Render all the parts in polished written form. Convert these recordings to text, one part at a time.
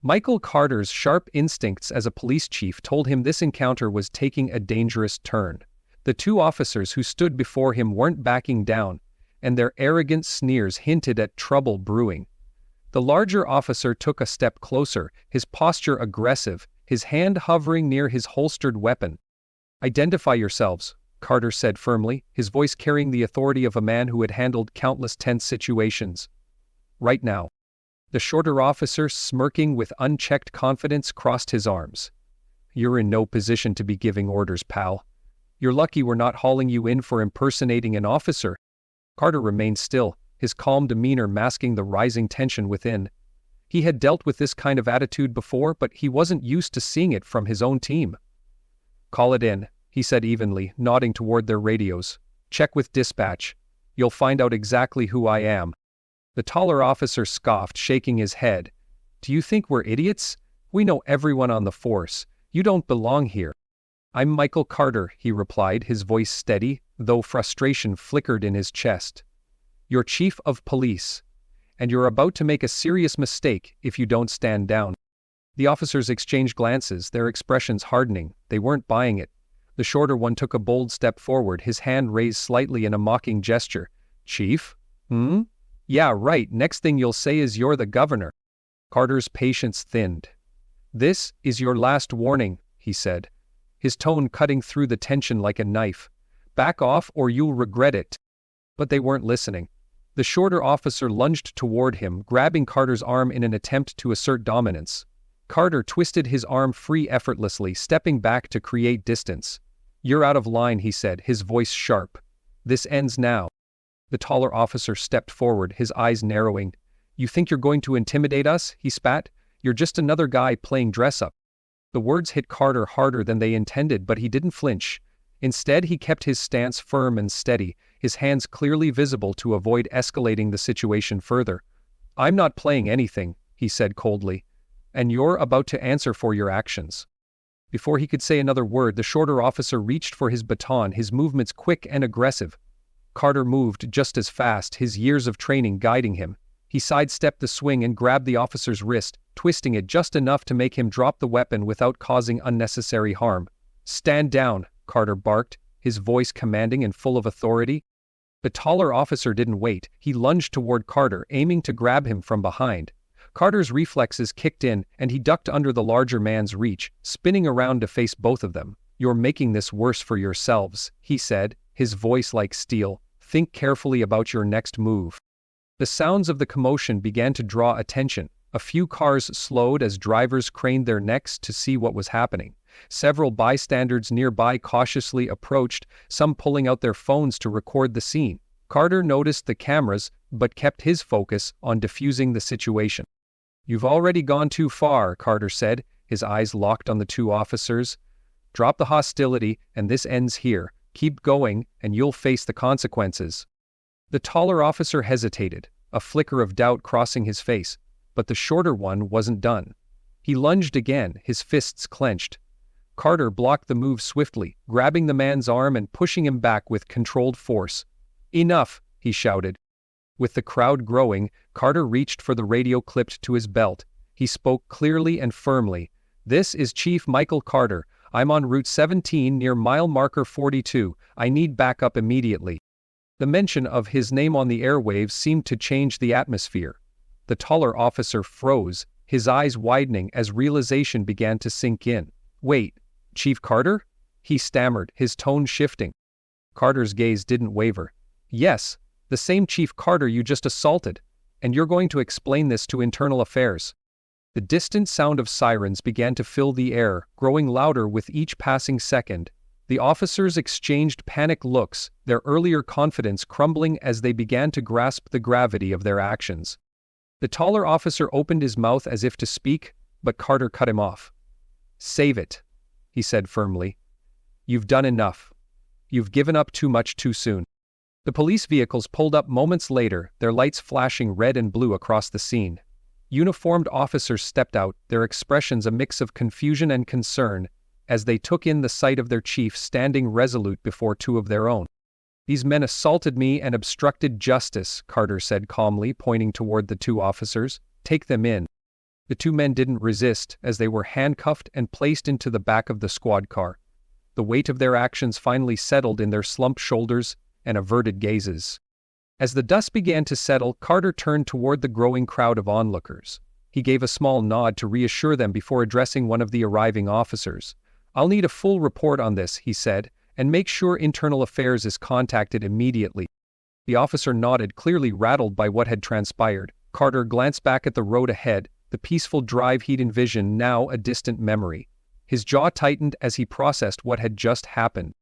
Michael Carter's sharp instincts as a police chief told him this encounter was taking a dangerous turn. The two officers who stood before him weren't backing down, and their arrogant sneers hinted at trouble brewing. The larger officer took a step closer, his posture aggressive, his hand hovering near his holstered weapon. "Identify yourselves," Carter said firmly, his voice carrying the authority of a man who had handled countless tense situations. "Right now." The shorter officer, smirking with unchecked confidence, crossed his arms. "You're in no position to be giving orders, pal. You're lucky we're not hauling you in for impersonating an officer." Carter remained still, his calm demeanor masking the rising tension within. He had dealt with this kind of attitude before, but he wasn't used to seeing it from his own team. "Call it in," he said evenly, nodding toward their radios. "Check with dispatch. You'll find out exactly who I am." The taller officer scoffed, shaking his head. "Do you think we're idiots? We know everyone on the force. You don't belong here." "I'm Michael Carter," he replied, his voice steady, though frustration flickered in his chest. "You're chief of police, and you're about to make a serious mistake if you don't stand down." The officers exchanged glances, their expressions hardening. They weren't buying it. The shorter one took a bold step forward, his hand raised slightly in a mocking gesture. "Chief? Yeah, right, next thing you'll say is you're the governor." Carter's patience thinned. "This is your last warning," he said, his tone cutting through the tension like a knife. "Back off or you'll regret it." But they weren't listening. The shorter officer lunged toward him, grabbing Carter's arm in an attempt to assert dominance. Carter twisted his arm free effortlessly, stepping back to create distance. "You're out of line," he said, his voice sharp. "This ends now." The taller officer stepped forward, his eyes narrowing. "You think you're going to intimidate us?" he spat. "You're just another guy playing dress-up." The words hit Carter harder than they intended, but he didn't flinch. Instead, he kept his stance firm and steady, his hands clearly visible to avoid escalating the situation further. "I'm not playing anything," he said coldly. "And you're about to answer for your actions." Before he could say another word, the shorter officer reached for his baton, his movements quick and aggressive. Carter moved just as fast, his years of training guiding him. He sidestepped the swing and grabbed the officer's wrist, twisting it just enough to make him drop the weapon without causing unnecessary harm. "Stand down," Carter barked, his voice commanding and full of authority. The taller officer didn't wait. He lunged toward Carter, aiming to grab him from behind. Carter's reflexes kicked in, and he ducked under the larger man's reach, spinning around to face both of them. "You're making this worse for yourselves," he said, his voice like steel. "Think carefully about your next move." The sounds of the commotion began to draw attention. A few cars slowed as drivers craned their necks to see what was happening. Several bystanders nearby cautiously approached, some pulling out their phones to record the scene. Carter noticed the cameras, but kept his focus on defusing the situation. "You've already gone too far," Carter said, his eyes locked on the two officers. "Drop the hostility, and this ends here. Keep going, and you'll face the consequences." The taller officer hesitated, a flicker of doubt crossing his face, but the shorter one wasn't done. He lunged again, his fists clenched. Carter blocked the move swiftly, grabbing the man's arm and pushing him back with controlled force. "Enough," he shouted. With the crowd growing, Carter reached for the radio clipped to his belt. He spoke clearly and firmly. "This is Chief Michael Carter. I'm on Route 17 near mile marker 42. I need backup immediately." The mention of his name on the airwaves seemed to change the atmosphere. The taller officer froze, his eyes widening as realization began to sink in. "Wait, Chief Carter?" he stammered, his tone shifting. Carter's gaze didn't waver. "Yes, the same Chief Carter you just assaulted, and you're going to explain this to Internal Affairs." The distant sound of sirens began to fill the air, growing louder with each passing second. The officers exchanged panicked looks, their earlier confidence crumbling as they began to grasp the gravity of their actions. The taller officer opened his mouth as if to speak, but Carter cut him off. "Save it," he said firmly. "You've done enough. You've given up too much too soon." The police vehicles pulled up moments later, their lights flashing red and blue across the scene. Uniformed officers stepped out, their expressions a mix of confusion and concern, as they took in the sight of their chief standing resolute before two of their own. "These men assaulted me and obstructed justice," Carter said calmly, pointing toward the two officers. "Take them in." The two men didn't resist as they were handcuffed and placed into the back of the squad car. The weight of their actions finally settled in their slumped shoulders and averted gazes. As the dust began to settle, Carter turned toward the growing crowd of onlookers. He gave a small nod to reassure them before addressing one of the arriving officers. "I'll need a full report on this," he said, "and make sure Internal Affairs is contacted immediately." The officer nodded, clearly rattled by what had transpired. Carter glanced back at the road ahead, the peaceful drive he'd envisioned now a distant memory. His jaw tightened as he processed what had just happened.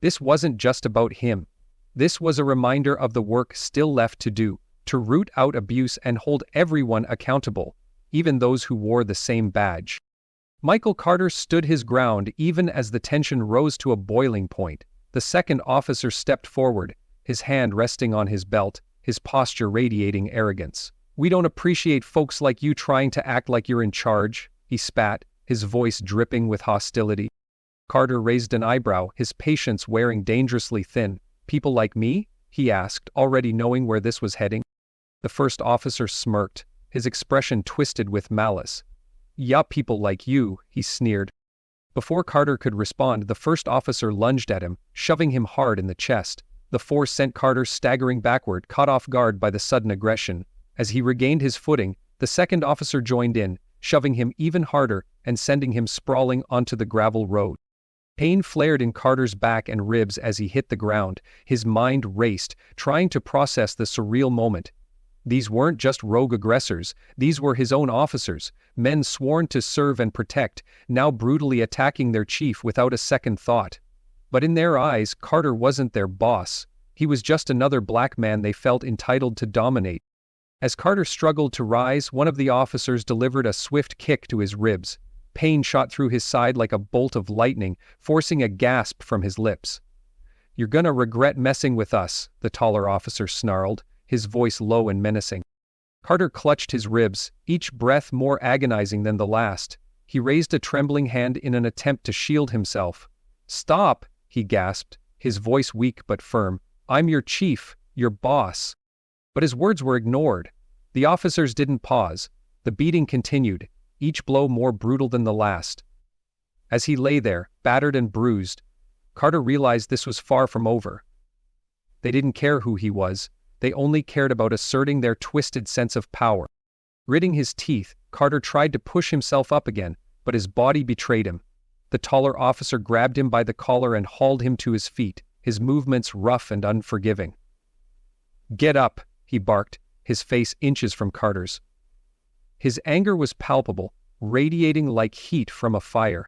This wasn't just about him. This was a reminder of the work still left to do, to root out abuse and hold everyone accountable, even those who wore the same badge. Michael Carter stood his ground even as the tension rose to a boiling point. The second officer stepped forward, his hand resting on his belt, his posture radiating arrogance. "We don't appreciate folks like you trying to act like you're in charge," he spat, his voice dripping with hostility. Carter raised an eyebrow, his patience wearing dangerously thin. "People like me?" he asked, already knowing where this was heading. The first officer smirked, his expression twisted with malice. "Yeah, people like you," he sneered. Before Carter could respond, the first officer lunged at him, shoving him hard in the chest. The force sent Carter staggering backward, caught off guard by the sudden aggression. As he regained his footing, the second officer joined in, shoving him even harder and sending him sprawling onto the gravel road. Pain flared in Carter's back and ribs as he hit the ground. His mind raced, trying to process the surreal moment. These weren't just rogue aggressors, these were his own officers, men sworn to serve and protect, now brutally attacking their chief without a second thought. But in their eyes, Carter wasn't their boss. He was just another black man they felt entitled to dominate. As Carter struggled to rise, one of the officers delivered a swift kick to his ribs. Pain shot through his side like a bolt of lightning, forcing a gasp from his lips. "You're gonna regret messing with us," the taller officer snarled, his voice low and menacing. Carter clutched his ribs, each breath more agonizing than the last. He raised a trembling hand in an attempt to shield himself. "Stop," he gasped, his voice weak but firm. "I'm your chief, your boss." But his words were ignored. The officers didn't pause. The beating continued, each blow more brutal than the last. As he lay there, battered and bruised, Carter realized this was far from over. They didn't care who he was, they only cared about asserting their twisted sense of power. Gritting his teeth, Carter tried to push himself up again, but his body betrayed him. The taller officer grabbed him by the collar and hauled him to his feet, his movements rough and unforgiving. "Get up," he barked, his face inches from Carter's. His anger was palpable, radiating like heat from a fire.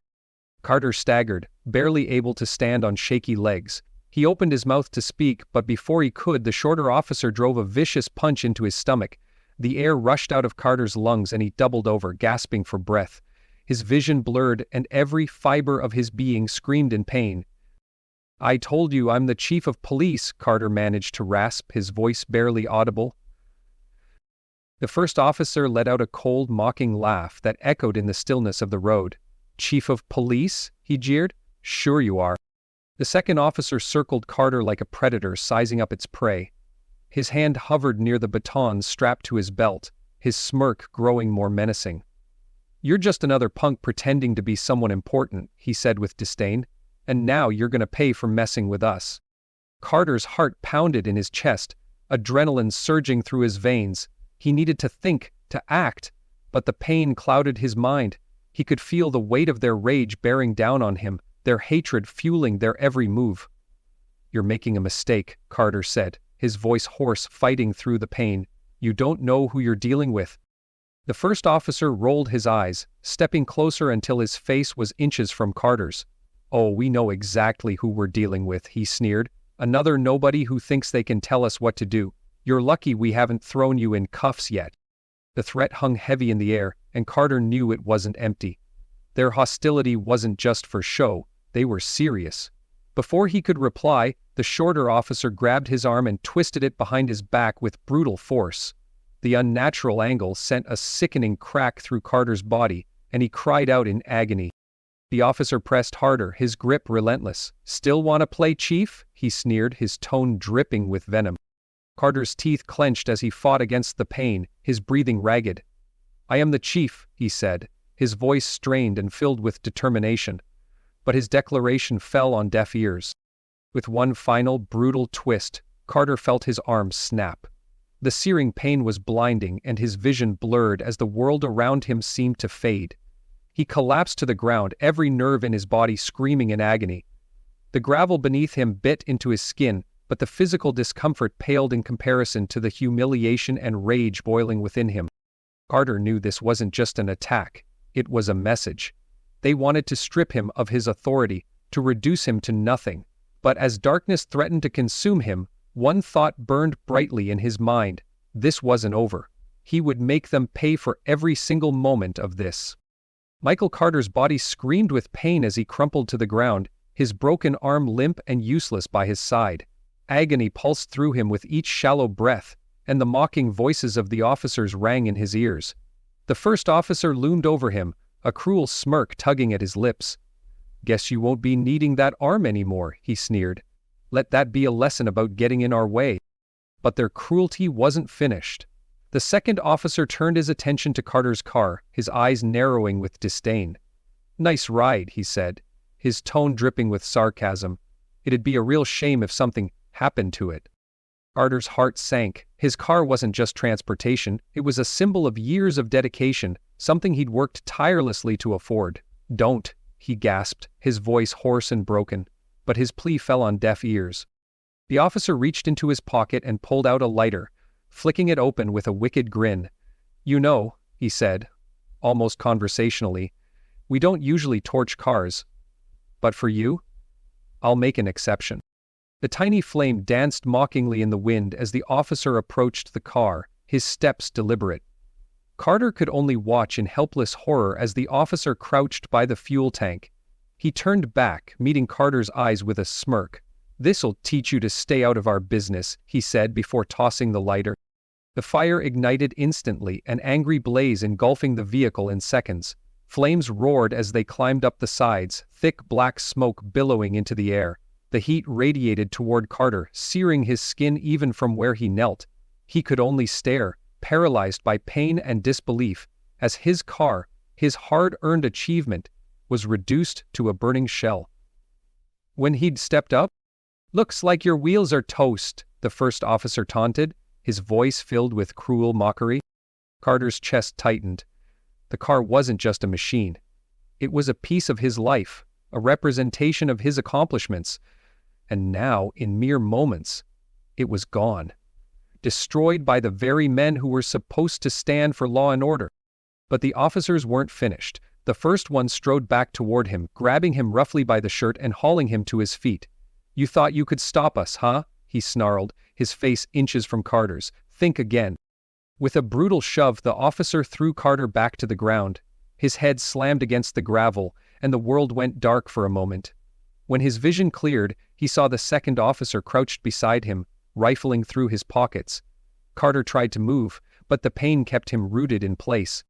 Carter staggered, barely able to stand on shaky legs. He opened his mouth to speak, but before he could, the shorter officer drove a vicious punch into his stomach. The air rushed out of Carter's lungs and he doubled over, gasping for breath. His vision blurred and every fiber of his being screamed in pain. "I told you I'm the chief of police," Carter managed to rasp, his voice barely audible. The first officer let out a cold, mocking laugh that echoed in the stillness of the road. "Chief of police?" he jeered. "Sure you are." The second officer circled Carter like a predator sizing up its prey. His hand hovered near the baton strapped to his belt, his smirk growing more menacing. "You're just another punk pretending to be someone important," he said with disdain. "And now you're gonna pay for messing with us." Carter's heart pounded in his chest, adrenaline surging through his veins. He needed to think, to act, but the pain clouded his mind. He could feel the weight of their rage bearing down on him, their hatred fueling their every move. "You're making a mistake," Carter said, his voice hoarse, fighting through the pain. "You don't know who you're dealing with." The first officer rolled his eyes, stepping closer until his face was inches from Carter's. "Oh, we know exactly who we're dealing with," he sneered. "Another nobody who thinks they can tell us what to do. You're lucky we haven't thrown you in cuffs yet." The threat hung heavy in the air, and Carter knew it wasn't empty. Their hostility wasn't just for show, they were serious. Before he could reply, the shorter officer grabbed his arm and twisted it behind his back with brutal force. The unnatural angle sent a sickening crack through Carter's body, and he cried out in agony. The officer pressed harder, his grip relentless. "Still want to play, Chief?" he sneered, his tone dripping with venom. Carter's teeth clenched as he fought against the pain, his breathing ragged. "I am the chief," he said, his voice strained and filled with determination. But his declaration fell on deaf ears. With one final, brutal twist, Carter felt his arm snap. The searing pain was blinding and his vision blurred as the world around him seemed to fade. He collapsed to the ground, every nerve in his body screaming in agony. The gravel beneath him bit into his skin, but the physical discomfort paled in comparison to the humiliation and rage boiling within him. Carter knew this wasn't just an attack, it was a message. They wanted to strip him of his authority, to reduce him to nothing. But as darkness threatened to consume him, one thought burned brightly in his mind. This wasn't over. He would make them pay for every single moment of this. Michael Carter's body screamed with pain as he crumpled to the ground, his broken arm limp and useless by his side. Agony pulsed through him with each shallow breath, and the mocking voices of the officers rang in his ears. The first officer loomed over him, a cruel smirk tugging at his lips. "Guess you won't be needing that arm anymore," he sneered. "Let that be a lesson about getting in our way." But their cruelty wasn't finished. The second officer turned his attention to Carter's car, his eyes narrowing with disdain. "Nice ride," he said, his tone dripping with sarcasm. "It'd be a real shame if something happened to it." Carter's heart sank. His car wasn't just transportation, it was a symbol of years of dedication, something he'd worked tirelessly to afford. "Don't," he gasped, his voice hoarse and broken. But his plea fell on deaf ears. The officer reached into his pocket and pulled out a lighter, flicking it open with a wicked grin. "You know," he said, almost conversationally, "we don't usually torch cars. But for you, I'll make an exception." The tiny flame danced mockingly in the wind as the officer approached the car, his steps deliberate. Carter could only watch in helpless horror as the officer crouched by the fuel tank. He turned back, meeting Carter's eyes with a smirk. "This'll teach you to stay out of our business," he said before tossing the lighter. The fire ignited instantly, an angry blaze engulfing the vehicle in seconds. Flames roared as they climbed up the sides, thick black smoke billowing into the air. The heat radiated toward Carter, searing his skin even from where he knelt. He could only stare, paralyzed by pain and disbelief, as his car, his hard-earned achievement, was reduced to a burning shell. When he'd stepped up, "Looks like your wheels are toast," the first officer taunted, his voice filled with cruel mockery. Carter's chest tightened. The car wasn't just a machine. It was a piece of his life, a representation of his accomplishments. And now, in mere moments, it was gone. Destroyed by the very men who were supposed to stand for law and order. But the officers weren't finished. The first one strode back toward him, grabbing him roughly by the shirt and hauling him to his feet. "You thought you could stop us, huh?" he snarled, his face inches from Carter's. "Think again." With a brutal shove, the officer threw Carter back to the ground. His head slammed against the gravel, and the world went dark for a moment. When his vision cleared, he saw the second officer crouched beside him, rifling through his pockets. Carter tried to move, but the pain kept him rooted in place.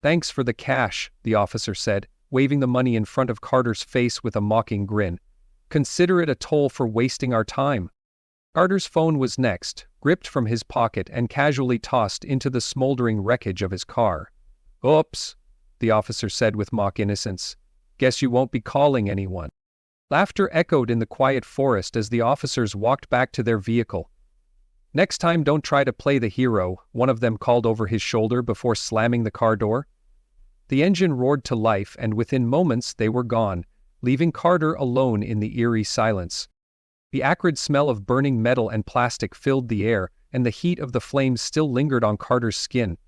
"Thanks for the cash," the officer said, waving the money in front of Carter's face with a mocking grin. "Consider it a toll for wasting our time." Carter's phone was next, gripped from his pocket and casually tossed into the smoldering wreckage of his car. "Oops," the officer said with mock innocence. "Guess you won't be calling anyone." Laughter echoed in the quiet forest as the officers walked back to their vehicle. "Next time don't try to play the hero," one of them called over his shoulder before slamming the car door. The engine roared to life and within moments they were gone, leaving Carter alone in the eerie silence. The acrid smell of burning metal and plastic filled the air, and the heat of the flames still lingered on Carter's skin.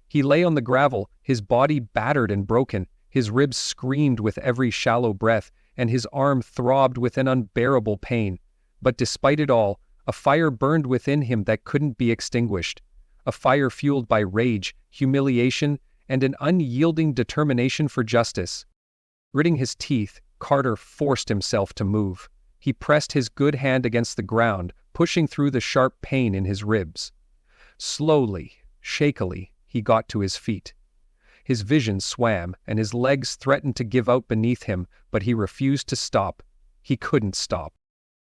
He lay on the gravel, his body battered and broken, his ribs screamed with every shallow breath, and his arm throbbed with an unbearable pain. But despite it all, a fire burned within him that couldn't be extinguished. A fire fueled by rage, humiliation, and an unyielding determination for justice. Gritting his teeth, Carter forced himself to move. He pressed his good hand against the ground, pushing through the sharp pain in his ribs. Slowly, shakily, he got to his feet. His vision swam, and his legs threatened to give out beneath him, but he refused to stop. He couldn't stop.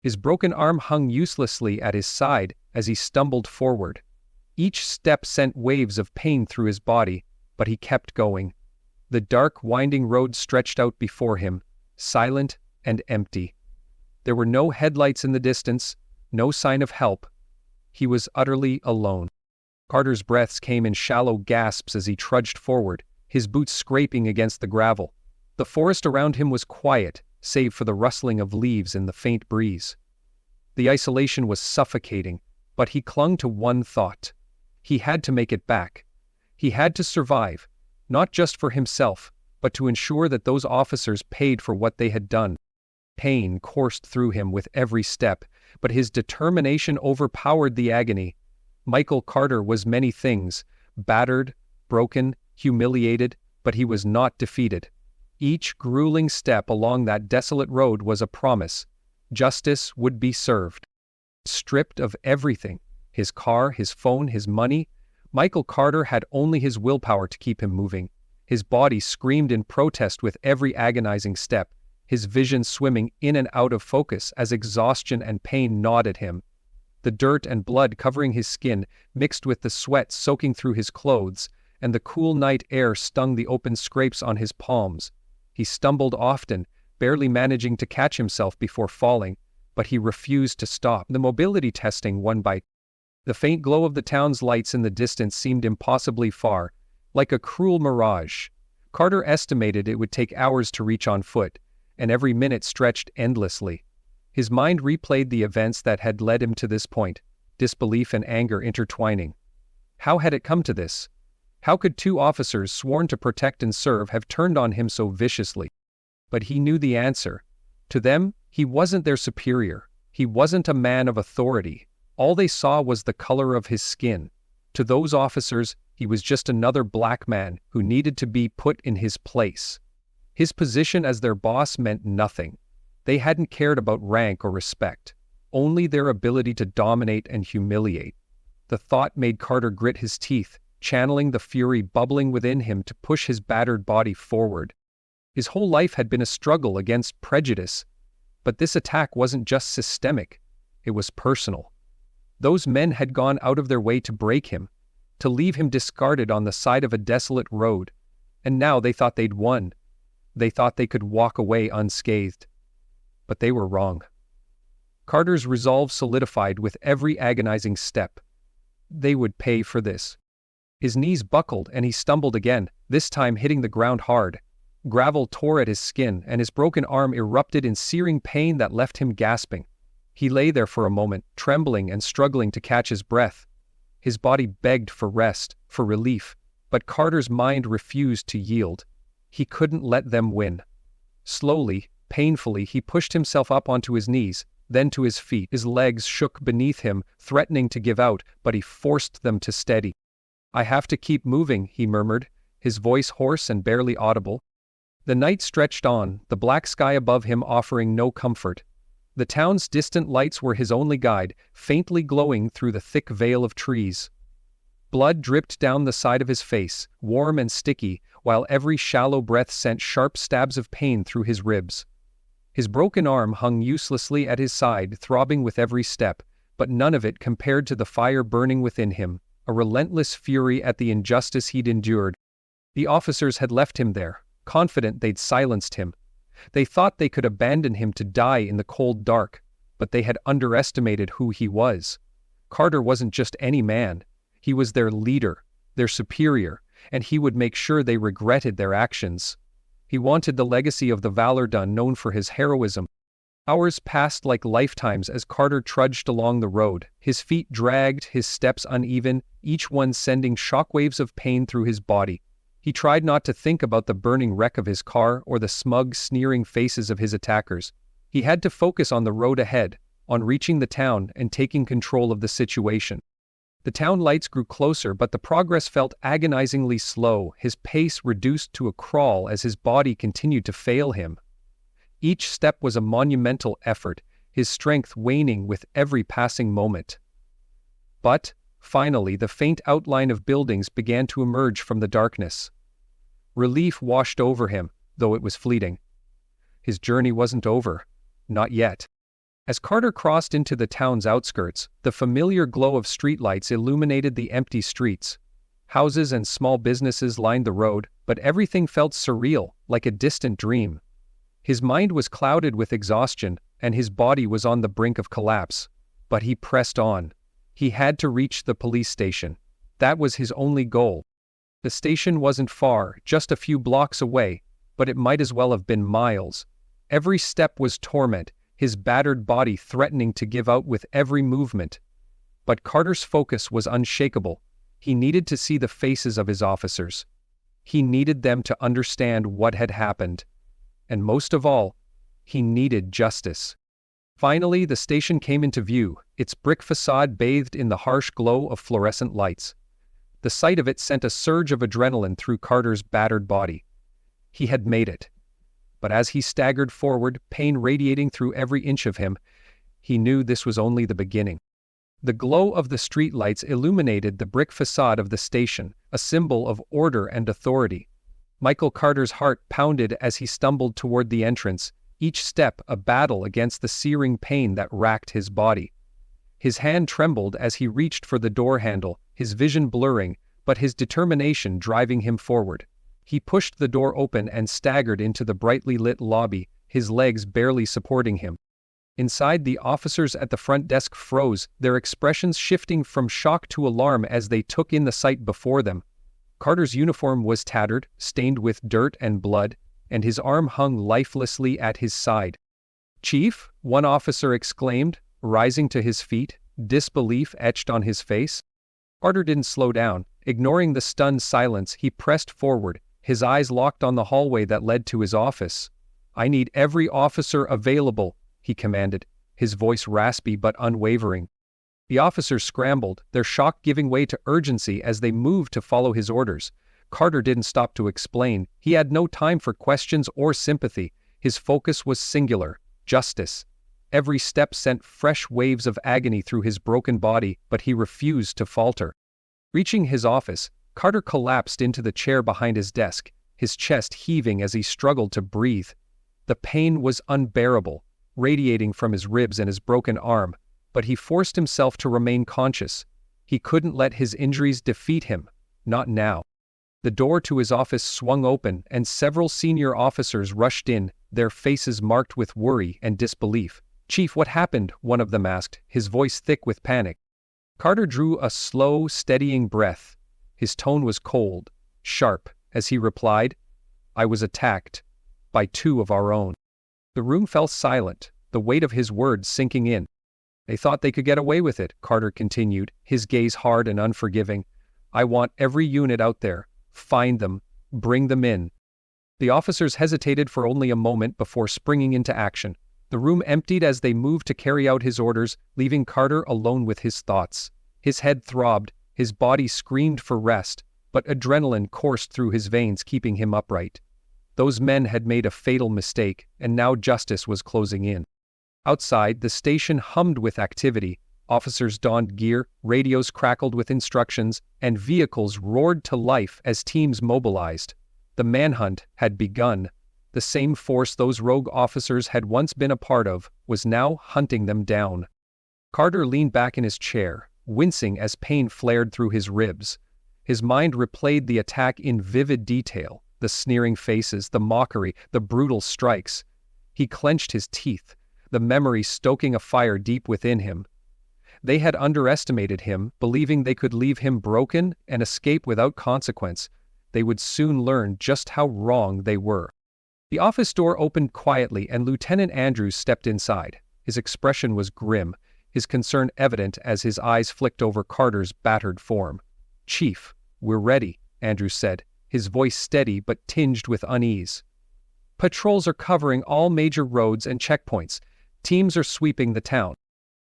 His broken arm hung uselessly at his side as he stumbled forward. Each step sent waves of pain through his body, but he kept going. The dark, winding road stretched out before him, silent and empty. There were no headlights in the distance, no sign of help. He was utterly alone. Carter's breaths came in shallow gasps as he trudged forward, his boots scraping against the gravel. The forest around him was quiet, save for the rustling of leaves in the faint breeze. The isolation was suffocating, but he clung to one thought. He had to make it back. He had to survive, not just for himself, but to ensure that those officers paid for what they had done. Pain coursed through him with every step, but his determination overpowered the agony. Michael Carter was many things, battered, broken, humiliated, but he was not defeated. Each grueling step along that desolate road was a promise. Justice would be served. Stripped of everything, his car, his phone, his money, Michael Carter had only his willpower to keep him moving. His body screamed in protest with every agonizing step, his vision swimming in and out of focus as exhaustion and pain gnawed at him. The dirt and blood covering his skin mixed with the sweat soaking through his clothes, and the cool night air stung the open scrapes on his palms. He stumbled often, barely managing to catch himself before falling, but he refused to stop. The mobility testing won by. The faint glow of the town's lights in the distance seemed impossibly far, like a cruel mirage. Carter estimated it would take hours to reach on foot, and every minute stretched endlessly. His mind replayed the events that had led him to this point, disbelief and anger intertwining. How had it come to this? How could two officers sworn to protect and serve have turned on him so viciously? But he knew the answer. To them, he wasn't their superior. He wasn't a man of authority. All they saw was the color of his skin. To those officers, he was just another black man who needed to be put in his place. His position as their boss meant nothing. They hadn't cared about rank or respect, only their ability to dominate and humiliate. The thought made Carter grit his teeth, channeling the fury bubbling within him to push his battered body forward. His whole life had been a struggle against prejudice, but this attack wasn't just systemic, it was personal. Those men had gone out of their way to break him, to leave him discarded on the side of a desolate road, and now they thought they'd won. They thought they could walk away unscathed. But they were wrong. Carter's resolve solidified with every agonizing step. They would pay for this. His knees buckled and he stumbled again, this time hitting the ground hard. Gravel tore at his skin and his broken arm erupted in searing pain that left him gasping. He lay there for a moment, trembling and struggling to catch his breath. His body begged for rest, for relief, but Carter's mind refused to yield. He couldn't let them win. Slowly, painfully, he pushed himself up onto his knees, then to his feet. His legs shook beneath him, threatening to give out, but he forced them to steady. "I have to keep moving," he murmured, his voice hoarse and barely audible. The night stretched on, the black sky above him offering no comfort. The town's distant lights were his only guide, faintly glowing through the thick veil of trees. Blood dripped down the side of his face, warm and sticky, while every shallow breath sent sharp stabs of pain through his ribs. His broken arm hung uselessly at his side, throbbing with every step, but none of it compared to the fire burning within him, a relentless fury at the injustice he'd endured. The officers had left him there, confident they'd silenced him. They thought they could abandon him to die in the cold dark, but they had underestimated who he was. Carter wasn't just any man. He was their leader, their superior, and he would make sure they regretted their actions. He wanted the legacy of the valor done known for his heroism. Hours passed like lifetimes as Carter trudged along the road, his feet dragged, his steps uneven, each one sending shockwaves of pain through his body. He tried not to think about the burning wreck of his car or the smug, sneering faces of his attackers. He had to focus on the road ahead, on reaching the town and taking control of the situation. The town lights grew closer, but the progress felt agonizingly slow, his pace reduced to a crawl as his body continued to fail him. Each step was a monumental effort, his strength waning with every passing moment. But, finally, the faint outline of buildings began to emerge from the darkness. Relief washed over him, though it was fleeting. His journey wasn't over. Not yet. As Carter crossed into the town's outskirts, the familiar glow of streetlights illuminated the empty streets. Houses and small businesses lined the road, but everything felt surreal, like a distant dream. His mind was clouded with exhaustion, and his body was on the brink of collapse. But he pressed on. He had to reach the police station. That was his only goal. The station wasn't far, just a few blocks away, but it might as well have been miles. Every step was torment, his battered body threatening to give out with every movement. But Carter's focus was unshakable. He needed to see the faces of his officers. He needed them to understand what had happened. And most of all, he needed justice. Finally, the station came into view, its brick facade bathed in the harsh glow of fluorescent lights. The sight of it sent a surge of adrenaline through Carter's battered body. He had made it. But as he staggered forward, pain radiating through every inch of him, he knew this was only the beginning. The glow of the streetlights illuminated the brick facade of the station, a symbol of order and authority. Michael Carter's heart pounded as he stumbled toward the entrance, each step a battle against the searing pain that racked his body. His hand trembled as he reached for the door handle, his vision blurring, but his determination driving him forward. He pushed the door open and staggered into the brightly lit lobby, his legs barely supporting him. Inside, the officers at the front desk froze, their expressions shifting from shock to alarm as they took in the sight before them. Carter's uniform was tattered, stained with dirt and blood, and his arm hung lifelessly at his side. "Chief," one officer exclaimed, rising to his feet, disbelief etched on his face. Carter didn't slow down. Ignoring the stunned silence, he pressed forward, his eyes locked on the hallway that led to his office. "I need every officer available," he commanded, his voice raspy but unwavering. The officers scrambled, their shock giving way to urgency as they moved to follow his orders. Carter didn't stop to explain. He had no time for questions or sympathy. His focus was singular: justice. Every step sent fresh waves of agony through his broken body, but he refused to falter. Reaching his office, Carter collapsed into the chair behind his desk, his chest heaving as he struggled to breathe. The pain was unbearable, radiating from his ribs and his broken arm, but he forced himself to remain conscious. He couldn't let his injuries defeat him, not now. The door to his office swung open, and several senior officers rushed in, their faces marked with worry and disbelief. "Chief, what happened?" one of them asked, his voice thick with panic. Carter drew a slow, steadying breath. His tone was cold, sharp, as he replied, "I was attacked by 2 of our own." The room fell silent, the weight of his words sinking in. "They thought they could get away with it," Carter continued, his gaze hard and unforgiving. "I want every unit out there. Find them. Bring them in." The officers hesitated for only a moment before springing into action. The room emptied as they moved to carry out his orders, leaving Carter alone with his thoughts. His head throbbed, his body screamed for rest, but adrenaline coursed through his veins, keeping him upright. Those men had made a fatal mistake, and now justice was closing in. Outside, the station hummed with activity. Officers donned gear, radios crackled with instructions, and vehicles roared to life as teams mobilized. The manhunt had begun. The same force those rogue officers had once been a part of was now hunting them down. Carter leaned back in his chair, wincing as pain flared through his ribs. His mind replayed the attack in vivid detail, the sneering faces, the mockery, the brutal strikes. He clenched his teeth, the memory stoking a fire deep within him. They had underestimated him, believing they could leave him broken and escape without consequence. They would soon learn just how wrong they were. The office door opened quietly and Lieutenant Andrews stepped inside. His expression was grim, his concern evident as his eyes flicked over Carter's battered form. "Chief, we're ready," Andrews said, his voice steady but tinged with unease. "Patrols are covering all major roads and checkpoints. Teams are sweeping the town."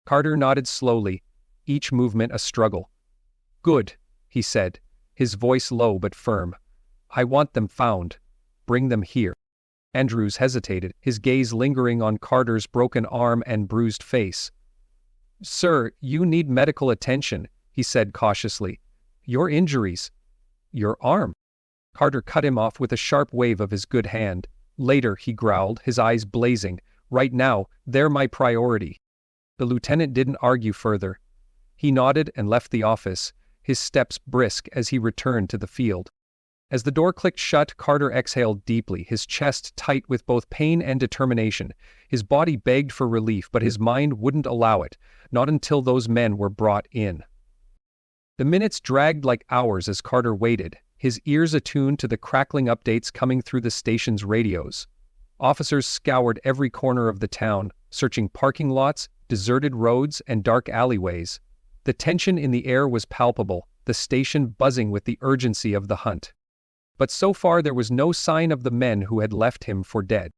Carter nodded slowly, each movement a struggle. "Good," he said, his voice low but firm. "I want them found. Bring them here." Andrews hesitated, his gaze lingering on Carter's broken arm and bruised face. "Sir, you need medical attention," he said cautiously. "Your injuries. Your arm." Carter cut him off with a sharp wave of his good hand. "Later," he growled, his eyes blazing. "Right now, they're my priority." The lieutenant didn't argue further. He nodded and left the office, his steps brisk as he returned to the field. As the door clicked shut, Carter exhaled deeply, his chest tight with both pain and determination. His body begged for relief, but his mind wouldn't allow it, not until those men were brought in. The minutes dragged like hours as Carter waited, his ears attuned to the crackling updates coming through the station's radios. Officers scoured every corner of the town, searching parking lots, deserted roads, and dark alleyways. The tension in the air was palpable, the station buzzing with the urgency of the hunt. But so far there was no sign of the men who had left him for dead.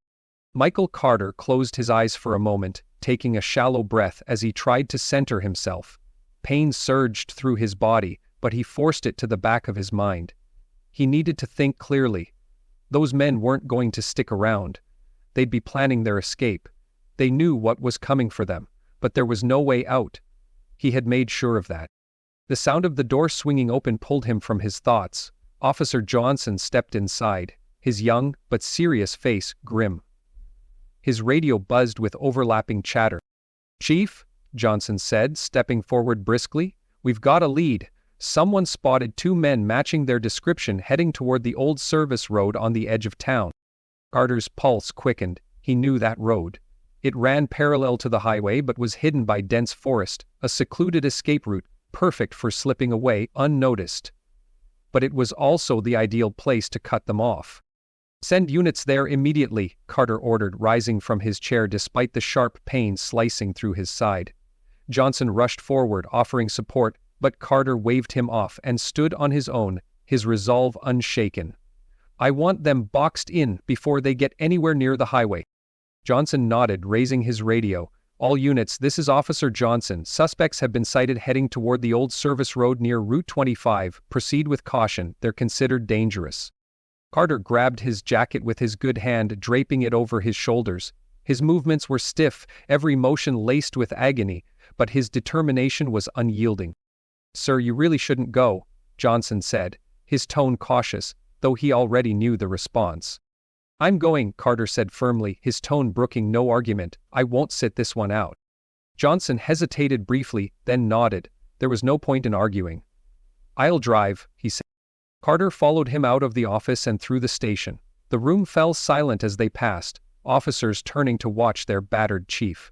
Michael Carter closed his eyes for a moment, taking a shallow breath as he tried to center himself. Pain surged through his body, but he forced it to the back of his mind. He needed to think clearly. Those men weren't going to stick around. They'd be planning their escape. They knew what was coming for them, but there was no way out. He had made sure of that. The sound of the door swinging open pulled him from his thoughts. Officer Johnson stepped inside, his young but serious face grim. His radio buzzed with overlapping chatter. "Chief," Johnson said, stepping forward briskly, "we've got a lead. Someone spotted two men matching their description heading toward the old service road on the edge of town." Carter's pulse quickened. He knew that road. It ran parallel to the highway but was hidden by dense forest, a secluded escape route, perfect for slipping away unnoticed. But it was also the ideal place to cut them off. "Send units there immediately," Carter ordered, rising from his chair despite the sharp pain slicing through his side. Johnson rushed forward, offering support, but Carter waved him off and stood on his own, his resolve unshaken. "I want them boxed in before they get anywhere near the highway." Johnson nodded, raising his radio. "All units, this is Officer Johnson. Suspects have been sighted heading toward the old service road near Route 25. Proceed with caution. They're considered dangerous." Carter grabbed his jacket with his good hand, draping it over his shoulders. His movements were stiff, every motion laced with agony, but his determination was unyielding. "Sir, you really shouldn't go," Johnson said, his tone cautious, though he already knew the response. "I'm going," Carter said firmly, his tone brooking no argument. "I won't sit this one out." Johnson hesitated briefly, then nodded. There was no point in arguing. "I'll drive," he said. Carter followed him out of the office and through the station. The room fell silent as they passed, officers turning to watch their battered chief.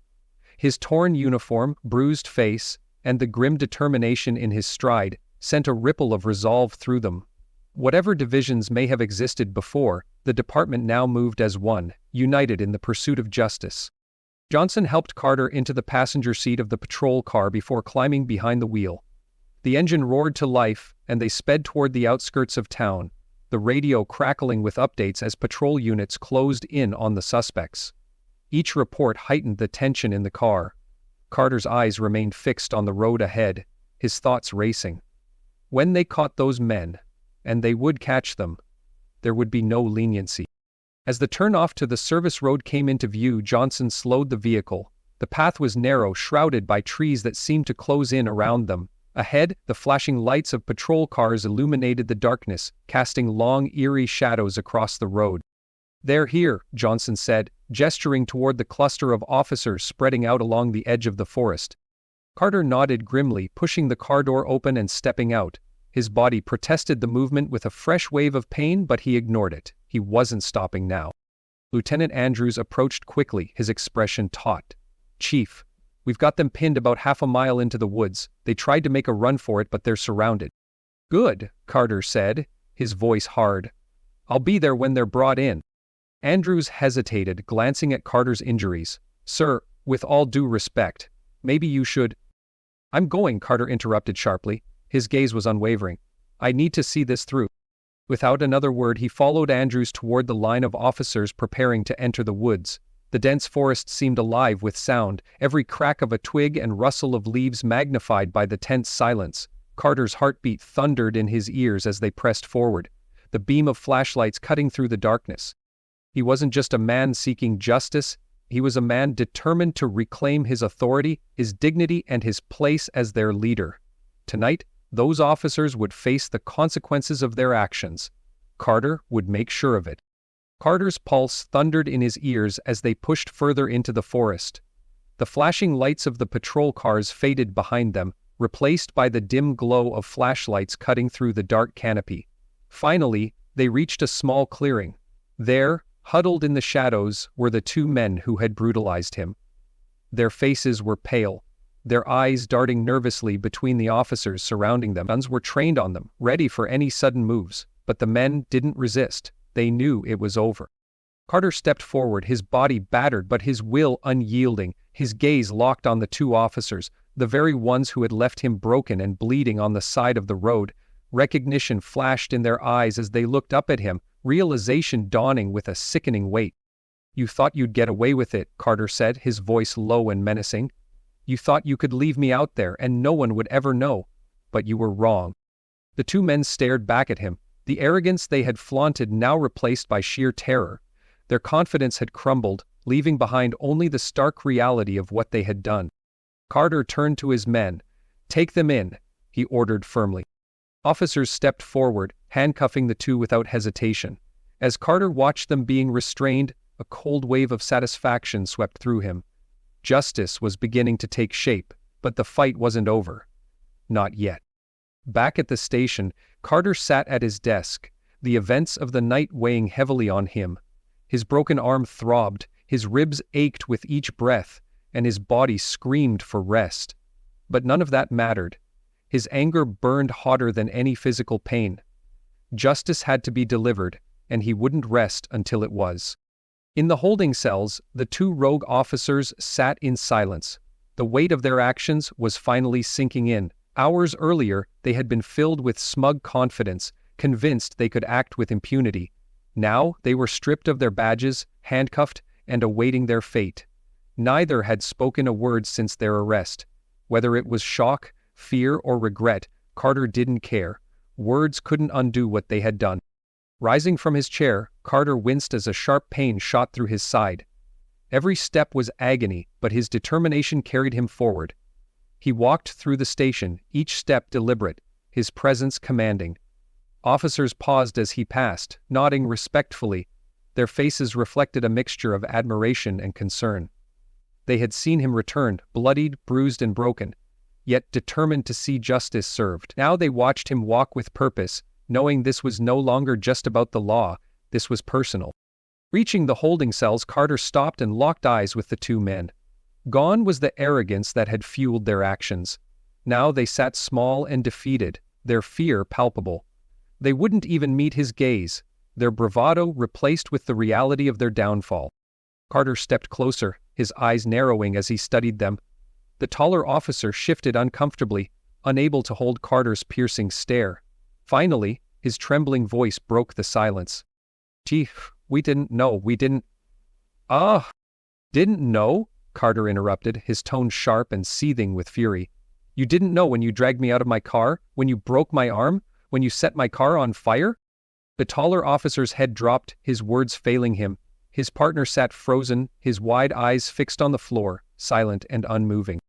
His torn uniform, bruised face, and the grim determination in his stride sent a ripple of resolve through them. Whatever divisions may have existed before, the department now moved as one, united in the pursuit of justice. Johnson helped Carter into the passenger seat of the patrol car before climbing behind the wheel. The engine roared to life, and they sped toward the outskirts of town, the radio crackling with updates as patrol units closed in on the suspects. Each report heightened the tension in the car. Carter's eyes remained fixed on the road ahead, his thoughts racing. When they caught those men, and they would catch them, there would be no leniency. As the turnoff to the service road came into view, Johnson slowed the vehicle. The path was narrow, shrouded by trees that seemed to close in around them. Ahead, the flashing lights of patrol cars illuminated the darkness, casting long, eerie shadows across the road. "They're here," Johnson said, gesturing toward the cluster of officers spreading out along the edge of the forest. Carter nodded grimly, pushing the car door open and stepping out. His body protested the movement with a fresh wave of pain, but he ignored it. He wasn't stopping now. Lieutenant Andrews approached quickly, his expression taut. "Chief, we've got them pinned about half a mile into the woods. They tried to make a run for it, but they're surrounded." "Good," Carter said, his voice hard. "I'll be there when they're brought in." Andrews hesitated, glancing at Carter's injuries. "Sir, with all due respect, maybe you should—" "I'm going," Carter interrupted sharply. His gaze was unwavering. "I need to see this through." Without another word, he followed Andrews toward the line of officers preparing to enter the woods. The dense forest seemed alive with sound, every crack of a twig and rustle of leaves magnified by the tense silence. Carter's heartbeat thundered in his ears as they pressed forward, the beam of flashlights cutting through the darkness. He wasn't just a man seeking justice, he was a man determined to reclaim his authority, his dignity, and his place as their leader. Tonight, those officers would face the consequences of their actions. Carter would make sure of it. Carter's pulse thundered in his ears as they pushed further into the forest. The flashing lights of the patrol cars faded behind them, replaced by the dim glow of flashlights cutting through the dark canopy. Finally, they reached a small clearing. There, huddled in the shadows, were the two men who had brutalized him. Their faces were pale, their eyes darting nervously between the officers surrounding them. Guns were trained on them, ready for any sudden moves, but the men didn't resist. They knew it was over. Carter stepped forward, his body battered but his will unyielding, his gaze locked on the two officers, the very ones who had left him broken and bleeding on the side of the road. Recognition flashed in their eyes as they looked up at him, realization dawning with a sickening weight. "You thought you'd get away with it," Carter said, his voice low and menacing. "You thought you could leave me out there and no one would ever know. But you were wrong." The two men stared back at him, the arrogance they had flaunted now replaced by sheer terror. Their confidence had crumbled, leaving behind only the stark reality of what they had done. Carter turned to his men. "Take them in," he ordered firmly. Officers stepped forward, handcuffing the two without hesitation. As Carter watched them being restrained, a cold wave of satisfaction swept through him. Justice was beginning to take shape, but the fight wasn't over. Not yet. Back at the station, Carter sat at his desk, the events of the night weighing heavily on him. His broken arm throbbed, his ribs ached with each breath, and his body screamed for rest. But none of that mattered. His anger burned hotter than any physical pain. Justice had to be delivered, and he wouldn't rest until it was. In the holding cells, the two rogue officers sat in silence. The weight of their actions was finally sinking in. Hours earlier, they had been filled with smug confidence, convinced they could act with impunity. Now, they were stripped of their badges, handcuffed, and awaiting their fate. Neither had spoken a word since their arrest. Whether it was shock, fear, or regret, Carter didn't care. Words couldn't undo what they had done. Rising from his chair, Carter winced as a sharp pain shot through his side. Every step was agony, but his determination carried him forward. He walked through the station, each step deliberate, his presence commanding. Officers paused as he passed, nodding respectfully. Their faces reflected a mixture of admiration and concern. They had seen him return, bloodied, bruised, and broken, yet determined to see justice served. Now they watched him walk with purpose, knowing this was no longer just about the law, this was personal. Reaching the holding cells, Carter stopped and locked eyes with the two men. Gone was the arrogance that had fueled their actions. Now they sat small and defeated, their fear palpable. They wouldn't even meet his gaze, their bravado replaced with the reality of their downfall. Carter stepped closer, his eyes narrowing as he studied them. The taller officer shifted uncomfortably, unable to hold Carter's piercing stare. Finally, his trembling voice broke the silence. "Chief, we didn't know, we didn't—" "Didn't know?" Carter interrupted, his tone sharp and seething with fury. "You didn't know when you dragged me out of my car, when you broke my arm, when you set my car on fire?" The taller officer's head dropped, his words failing him. His partner sat frozen, his wide eyes fixed on the floor, silent and unmoving.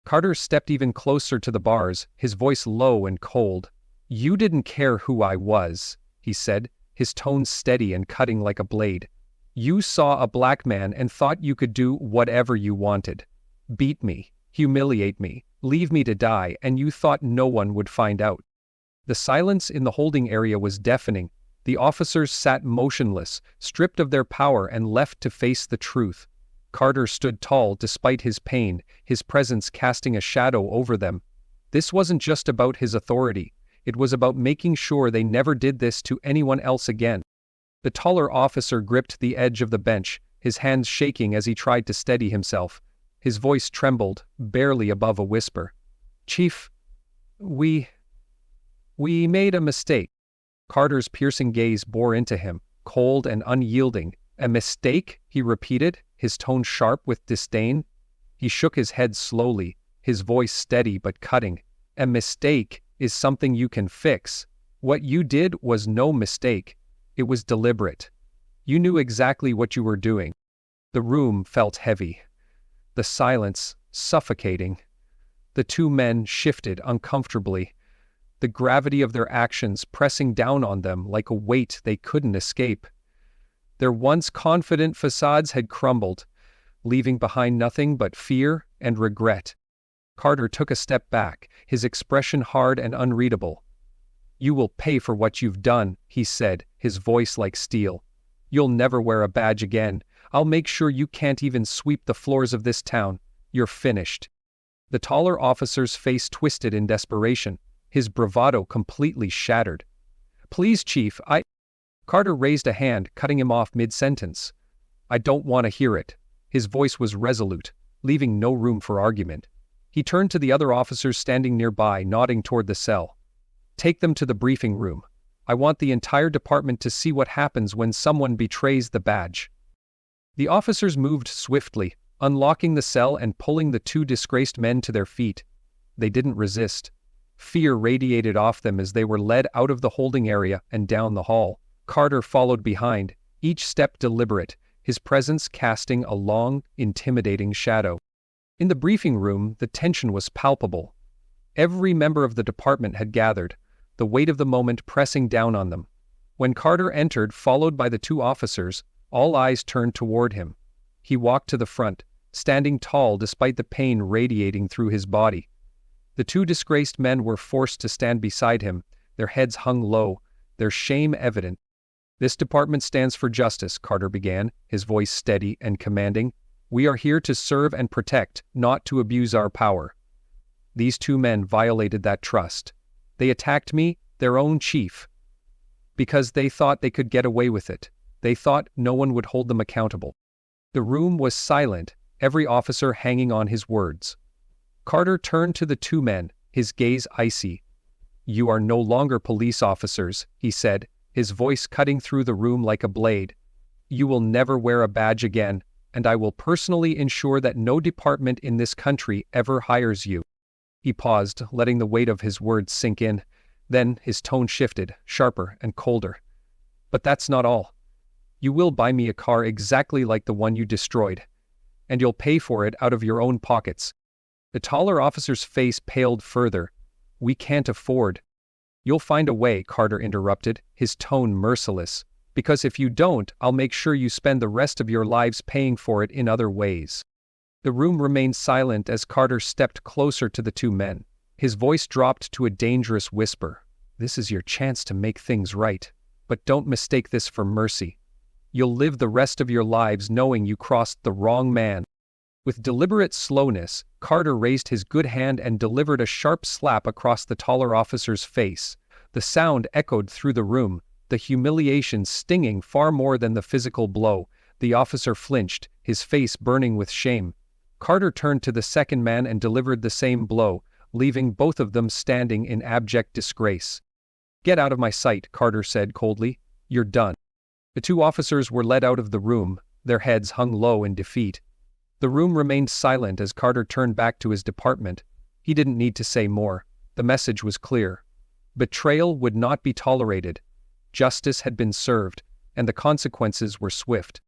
Carter stepped even closer to the bars, his voice low and cold. "You didn't care who I was," he said, his tone steady and cutting like a blade. "You saw a black man and thought you could do whatever you wanted. Beat me, humiliate me, leave me to die, and you thought no one would find out." The silence in the holding area was deafening. The officers sat motionless, stripped of their power and left to face the truth. Carter stood tall despite his pain, his presence casting a shadow over them. This wasn't just about his authority. It was about making sure they never did this to anyone else again. The taller officer gripped the edge of the bench, his hands shaking as he tried to steady himself. His voice trembled, barely above a whisper. "Chief, we made a mistake." Carter's piercing gaze bore into him, cold and unyielding. "A mistake?" he repeated, his tone sharp with disdain. He shook his head slowly, his voice steady but cutting. "A mistake is something you can fix. What you did was no mistake. It was deliberate. You knew exactly what you were doing." The room felt heavy. The silence, suffocating. The two men shifted uncomfortably, the gravity of their actions pressing down on them like a weight they couldn't escape. Their once confident facades had crumbled, leaving behind nothing but fear and regret. Carter took a step back, his expression hard and unreadable. "You will pay for what you've done," he said, his voice like steel. "You'll never wear a badge again. I'll make sure you can't even sweep the floors of this town. You're finished." The taller officer's face twisted in desperation, his bravado completely shattered. "Please, Chief, Carter raised a hand, cutting him off mid-sentence. "I don't want to hear it." His voice was resolute, leaving no room for argument. He turned to the other officers standing nearby, nodding toward the cell. "Take them to the briefing room. I want the entire department to see what happens when someone betrays the badge." The officers moved swiftly, unlocking the cell and pulling the two disgraced men to their feet. They didn't resist. Fear radiated off them as they were led out of the holding area and down the hall. Carter followed behind, each step deliberate, his presence casting a long, intimidating shadow. In the briefing room, the tension was palpable. Every member of the department had gathered, the weight of the moment pressing down on them. When Carter entered, followed by the two officers, all eyes turned toward him. He walked to the front, standing tall despite the pain radiating through his body. The two disgraced men were forced to stand beside him, their heads hung low, their shame evident. "This department stands for justice," Carter began, his voice steady and commanding. "We are here to serve and protect, not to abuse our power." These two men violated that trust. They attacked me, their own chief, because they thought they could get away with it. They thought no one would hold them accountable. The room was silent, every officer hanging on his words. Carter turned to the two men, his gaze icy. "You are no longer police officers," he said, his voice cutting through the room like a blade. "You will never wear a badge again, and I will personally ensure that no department in this country ever hires you." He paused, letting the weight of his words sink in. Then his tone shifted, sharper and colder. "But that's not all. You will buy me a car exactly like the one you destroyed, and you'll pay for it out of your own pockets." The taller officer's face paled further. "We can't afford." "You'll find a way," Carter interrupted, his tone merciless. "Because if you don't, I'll make sure you spend the rest of your lives paying for it in other ways." The room remained silent as Carter stepped closer to the two men. His voice dropped to a dangerous whisper. "This is your chance to make things right. But don't mistake this for mercy. You'll live the rest of your lives knowing you crossed the wrong man." With deliberate slowness, Carter raised his good hand and delivered a sharp slap across the taller officer's face. The sound echoed through the room, the humiliation stinging far more than the physical blow. The officer flinched, his face burning with shame. Carter turned to the second man and delivered the same blow, leaving both of them standing in abject disgrace. "Get out of my sight," Carter said coldly. "You're done." The two officers were led out of the room, their heads hung low in defeat. The room remained silent as Carter turned back to his department. He didn't need to say more. The message was clear. Betrayal would not be tolerated. Justice had been served, and the consequences were swift.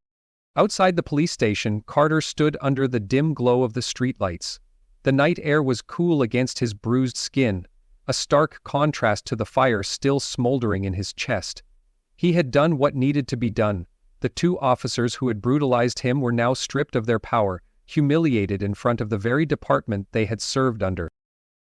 Outside the police station, Carter stood under the dim glow of the streetlights. The night air was cool against his bruised skin, a stark contrast to the fire still smoldering in his chest. He had done what needed to be done. The two officers who had brutalized him were now stripped of their power, humiliated in front of the very department they had served under.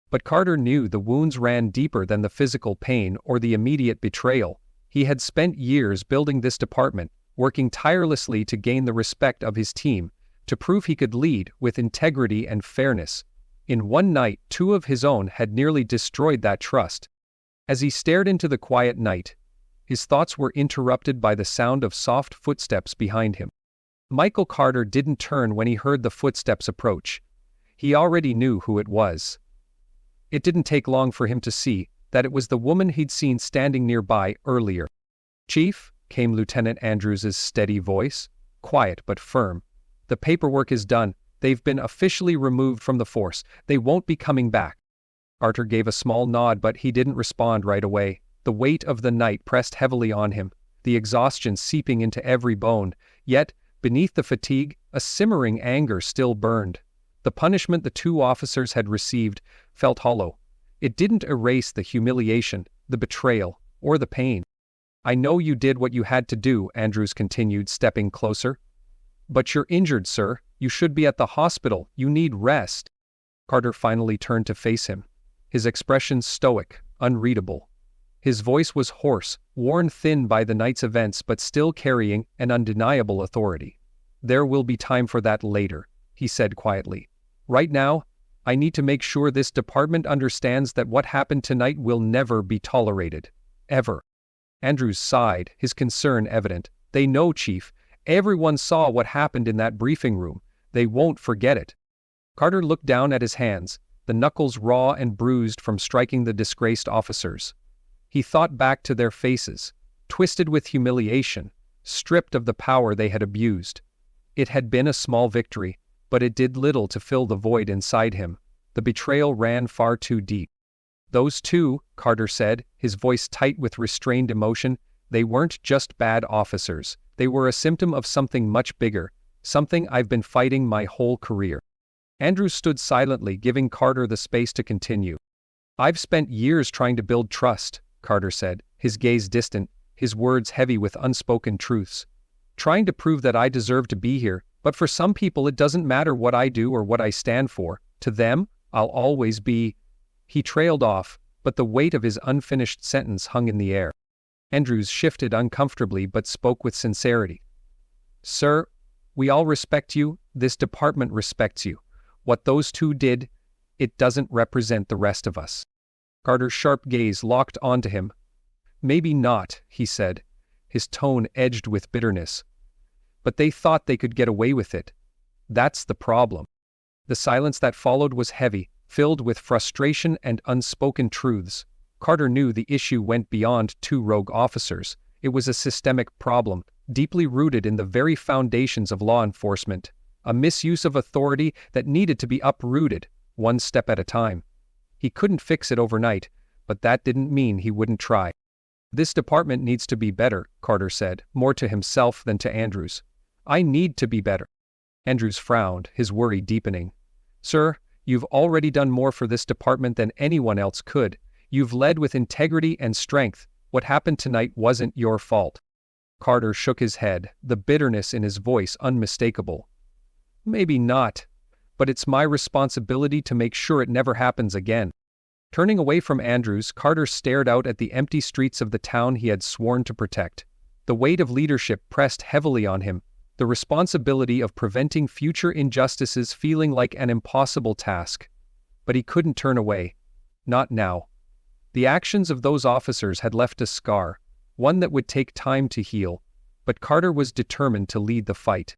But Carter knew the wounds ran deeper than the physical pain or the immediate betrayal. He had spent years building this department, working tirelessly to gain the respect of his team, to prove he could lead with integrity and fairness. In one night, two of his own had nearly destroyed that trust. As he stared into the quiet night, his thoughts were interrupted by the sound of soft footsteps behind him. Michael Carter didn't turn when he heard the footsteps approach. He already knew who it was. It didn't take long for him to see that it was the woman he'd seen standing nearby earlier. "Chief," came Lieutenant Andrews's steady voice, quiet but firm. "The paperwork is done. They've been officially removed from the force. They won't be coming back." Carter gave a small nod, but he didn't respond right away. The weight of the night pressed heavily on him, the exhaustion seeping into every bone. Yet, beneath the fatigue, a simmering anger still burned. The punishment the two officers had received felt hollow. It didn't erase the humiliation, the betrayal, or the pain. "I know you did what you had to do," Andrews continued, stepping closer. "But you're injured, sir. You should be at the hospital. You need rest." Carter finally turned to face him. His expression stoic, unreadable. His voice was hoarse, worn thin by the night's events but still carrying an undeniable authority. "There will be time for that later," he said quietly. "Right now, I need to make sure this department understands that what happened tonight will never be tolerated. Ever." Andrews sighed, his concern evident. "They know, Chief. Everyone saw what happened in that briefing room. They won't forget it." Carter looked down at his hands, the knuckles raw and bruised from striking the disgraced officers. He thought back to their faces, twisted with humiliation, stripped of the power they had abused. It had been a small victory, but it did little to fill the void inside him. The betrayal ran far too deep. "Those two," Carter said, his voice tight with restrained emotion, "they weren't just bad officers. They were a symptom of something much bigger, something I've been fighting my whole career." Andrews stood silently, giving Carter the space to continue. "I've spent years trying to build trust," Carter said, his gaze distant, his words heavy with unspoken truths. "Trying to prove that I deserve to be here, but for some people it doesn't matter what I do or what I stand for. To them, I'll always be—" He trailed off, but the weight of his unfinished sentence hung in the air. Andrews shifted uncomfortably but spoke with sincerity. "Sir, we all respect you, this department respects you. What those two did, it doesn't represent the rest of us." Carter's sharp gaze locked onto him. "Maybe not," he said, his tone edged with bitterness. "But they thought they could get away with it. That's the problem." The silence that followed was heavy, filled with frustration and unspoken truths. Carter knew the issue went beyond two rogue officers. It was a systemic problem, deeply rooted in the very foundations of law enforcement, a misuse of authority that needed to be uprooted, one step at a time. He couldn't fix it overnight, but that didn't mean he wouldn't try. "This department needs to be better," Carter said, more to himself than to Andrews. "I need to be better." Andrews frowned, his worry deepening. "Sir, you've already done more for this department than anyone else could. You've led with integrity and strength. What happened tonight wasn't your fault." Carter shook his head, the bitterness in his voice unmistakable. "Maybe not, but it's my responsibility to make sure it never happens again." Turning away from Andrews, Carter stared out at the empty streets of the town he had sworn to protect. The weight of leadership pressed heavily on him, the responsibility of preventing future injustices feeling like an impossible task. But he couldn't turn away. Not now. The actions of those officers had left a scar, one that would take time to heal, but Carter was determined to lead the fight.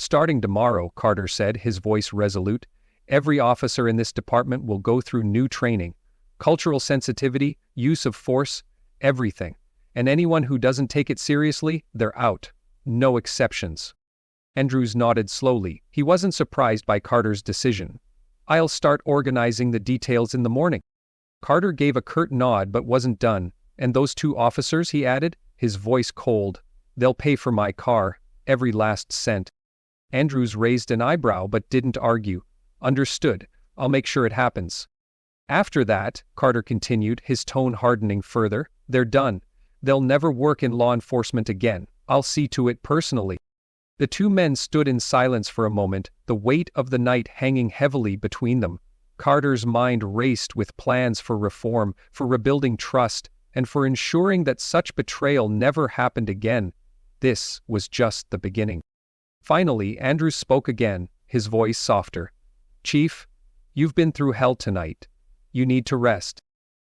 "Starting tomorrow," Carter said, his voice resolute, "every officer in this department will go through new training. Cultural sensitivity, use of force, everything. And anyone who doesn't take it seriously, they're out. No exceptions." Andrews nodded slowly. He wasn't surprised by Carter's decision. "I'll start organizing the details in the morning." Carter gave a curt nod but wasn't done. "And those two officers," he added, his voice cold, "they'll pay for my car, every last cent." Andrews raised an eyebrow but didn't argue. "Understood. I'll make sure it happens." "After that," Carter continued, his tone hardening further, "they're done. They'll never work in law enforcement again. I'll see to it personally." The two men stood in silence for a moment, the weight of the night hanging heavily between them. Carter's mind raced with plans for reform, for rebuilding trust, and for ensuring that such betrayal never happened again. This was just the beginning. Finally, Andrews spoke again, his voice softer. "Chief, you've been through hell tonight. You need to rest."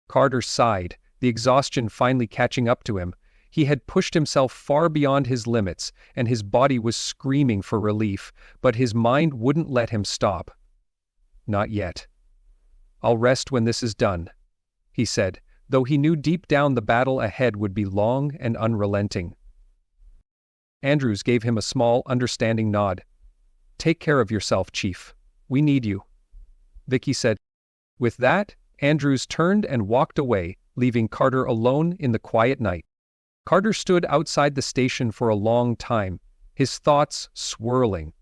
Carter sighed, the exhaustion finally catching up to him. He had pushed himself far beyond his limits, and his body was screaming for relief, but his mind wouldn't let him stop. "Not yet. I'll rest when this is done," he said, though he knew deep down the battle ahead would be long and unrelenting. Andrews gave him a small, understanding nod. "Take care of yourself, Chief. We need you," Vicky said. With that, Andrews turned and walked away, leaving Carter alone in the quiet night. Carter stood outside the station for a long time, his thoughts swirling.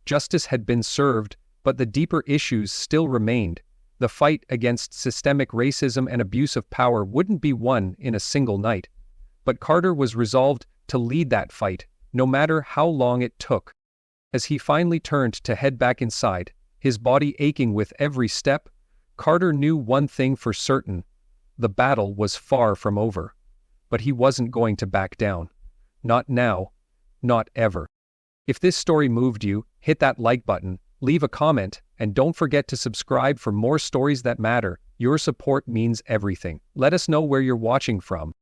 Justice had been served, but the deeper issues still remained. The fight against systemic racism and abuse of power wouldn't be won in a single night. But Carter was resolved to lead that fight, no matter how long it took. As he finally turned to head back inside, his body aching with every step, Carter knew one thing for certain: the battle was far from over. But he wasn't going to back down. Not now. Not ever. If this story moved you, hit that like button, leave a comment, and don't forget to subscribe for more stories that matter. Your support means everything. Let us know where you're watching from.